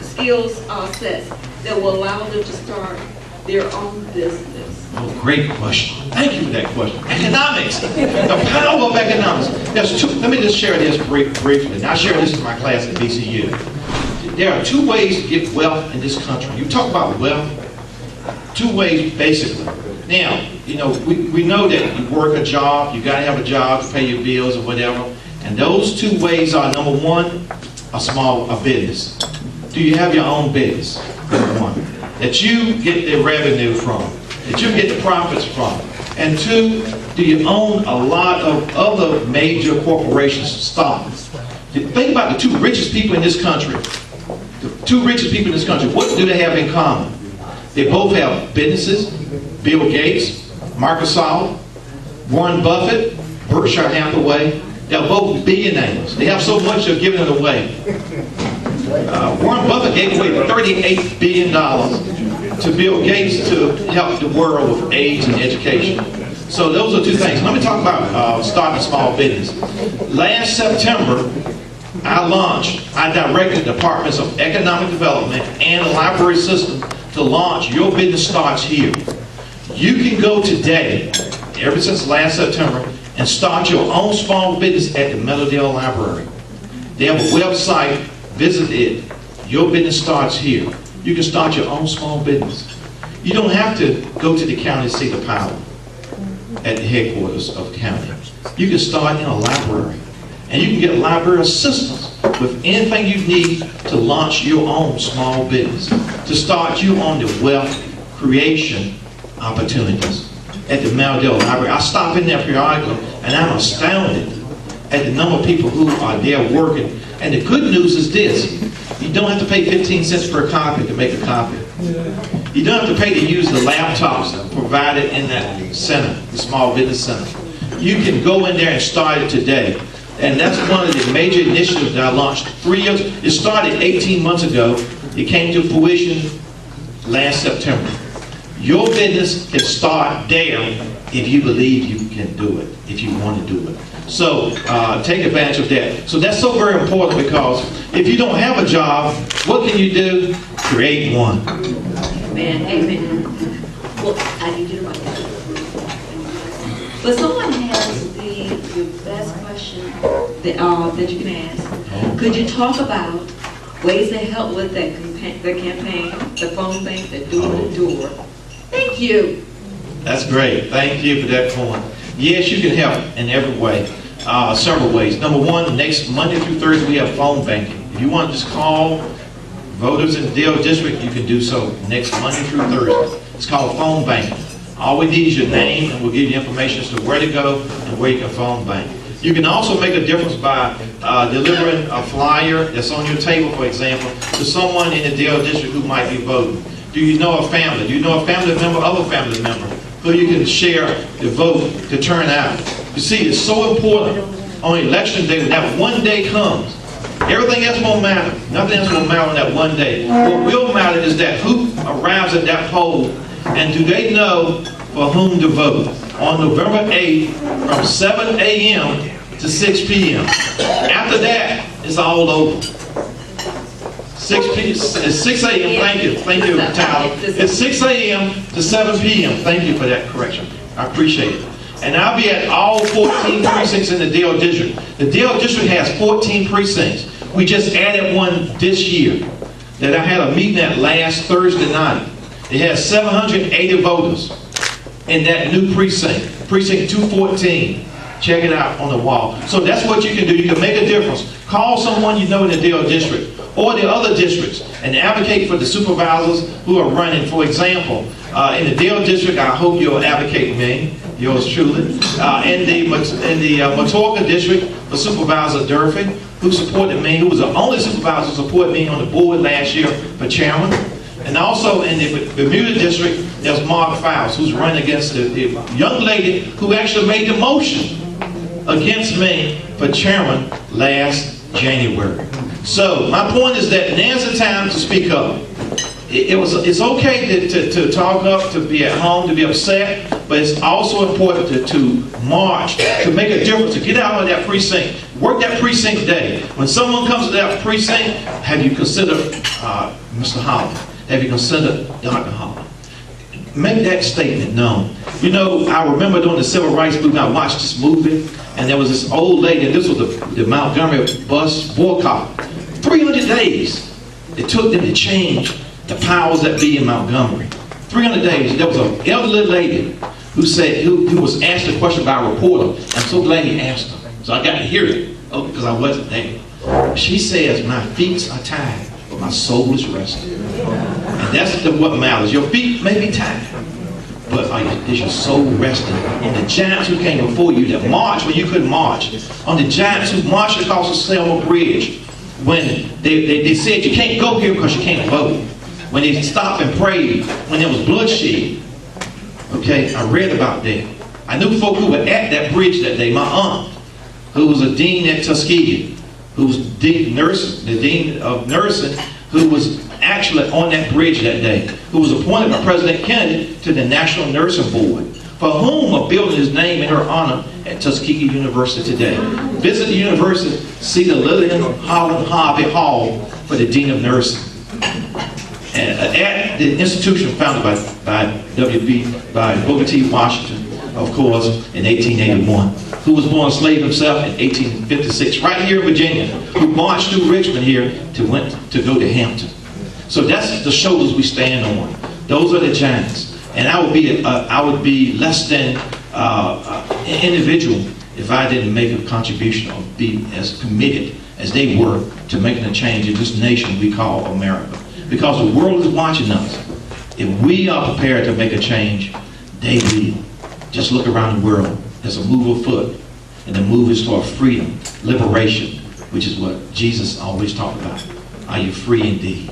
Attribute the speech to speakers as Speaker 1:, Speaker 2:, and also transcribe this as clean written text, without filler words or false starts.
Speaker 1: skills sets that will allow them to start their own business?
Speaker 2: Oh, great question. Thank you for that question. Economics, the power of economics. There's two. Let me just share this briefly. And I share this in my class at BCU. There are two ways to get wealth in this country. You talk about wealth, two ways basically. Now, you know, we know that you work a job, you got to have a job to pay your bills or whatever. And those two ways are, number one, a business. Do you have your own business? Number one. That you get the revenue from, that you get the profits from. And two, do you own a lot of other major corporations' stocks? Think about the two richest people in this country. The two richest people in this country, what do they have in common? They both have businesses. Bill Gates, Microsoft, Warren Buffett, Berkshire Hathaway. They're both billionaires. They have so much they're giving it away. Warren Buffett gave away $38 billion to Bill Gates to help the world with AIDS and education. So those are two things. Let me talk about starting a small business. Last September, I directed departments of economic development and the library system to launch Your Business Starts Here. You can go today, ever since last September, and start your own small business at the Meadowdale Library. They have a website, visit it. Your Business Starts Here. You can start your own small business. You don't have to go to the county to see the power at the headquarters of the county. You can start in a library. And you can get library assistance with anything you need to launch your own small business, to start you on the wealth creation opportunities at the Meadowdale Library. I stop in there periodically, and I'm astounded at the number of people who are there working. And the good news is this: you don't have to pay 15 cents per copy to make a copy. You don't have to pay to use the laptops provided in that center, the small business center. You can go in there and start it today. And that's one of the major initiatives that I launched 3 years. It started 18 months ago. It came to fruition last September. Your business can start there if you believe you can do it, if you want to do it. So take advantage of that. So that's so very important, because if you don't have a job, what can you do? Create one.
Speaker 1: Amen. Amen. Well, I need you to write that. But someone has the best question that you can ask. Could you talk about ways to help with the campaign, the phone thing, the door-to-door? Thank you.
Speaker 2: That's great. Thank you for that point. Yes, you can help in every way, several ways. Number one, next Monday through Thursday, we have phone banking. If you want to just call voters in the Dale District, you can do so next Monday through Thursday. It's called phone banking. All we need is your name, and we'll give you information as to where to go and where you can phone bank. You can also make a difference by delivering a flyer that's on your table, for example, to someone in the Dale District who might be voting. Do you know a family? Do you know a family member of a family member who you can share the vote to turn out? You see, it's so important on election day when that one day comes. Everything else won't matter. Nothing else will matter on that one day. What will matter is that who arrives at that poll, and do they know for whom to vote on November 8th from 7 a.m. to 6 p.m. After that, it's all over. 6 a.m. Thank you, Tyler. It's 6 a.m. to 7 p.m. Thank you for that correction. I appreciate it. And I'll be at all 14 precincts in the Dale District. The Dale District has 14 precincts. We just added one this year that I had a meeting at last Thursday night. It has 780 voters in that new precinct, precinct 214. Check it out on the wall. So that's what you can do. You can make a difference. Call someone you know in the Dale District or the other districts and advocate for the supervisors who are running. For example, in the Dale District, I hope you'll advocate me, yours truly. In the Matorka District, for Supervisor Durfee, who supported me, who was the only supervisor who supported me on the board last year for chairman. And also in the Bermuda District, there's Mark Faust, who's running against the young lady who actually made the motion against me for chairman last January. So my point is that now's the time to speak up. It's okay to talk up, to be at home, to be upset, but it's also important to march, to make a difference, to get out of that precinct. Work that precinct day. When someone comes to that precinct, have you considered Mr. Holland? Have you considered Dr. Holland? Make that statement known. You know, I remember during the Civil Rights Movement, I watched this movie, and there was this old lady, and this was the Montgomery bus boycott. 300 days it took them to change the powers that be in Montgomery. 300 days. There was an elderly lady who said, who was asked a question by a reporter. I'm so glad he asked her, so I got to hear it, because I wasn't there. She says, "My feet are tired, but my soul is resting." And that's what matters. Your feet may be tired, but is your soul resting? On the giants who came before you that marched when you couldn't march, on the giants who marched across the Selma Bridge, when they said you can't go here because you can't vote, when they stopped and prayed, when there was bloodshed. Okay, I read about that. I knew folk who were at that bridge that day. My aunt, who was a dean at Tuskegee, who was the dean of nursing, who was actually on that bridge that day, who was appointed by President Kennedy to the National Nursing Board, for whom a building is named in her honor at Tuskegee University today. Visit the university, see the Lillian Holland Harvey Hall for the Dean of Nursing. And at the institution founded by Booker T. Washington, of course, in 1881, who was born a slave himself in 1856, right here in Virginia, who marched through Richmond here to go to Hampton. So that's the shoulders we stand on. Those are the giants. And I would be less than an individual if I didn't make a contribution or be as committed as they were to making a change in this nation we call America. Because the world is watching us. If we are prepared to make a change, they will. Just look around the world. There's a move afoot. And the move is toward freedom, liberation, which is what Jesus always talked about. Are you free indeed?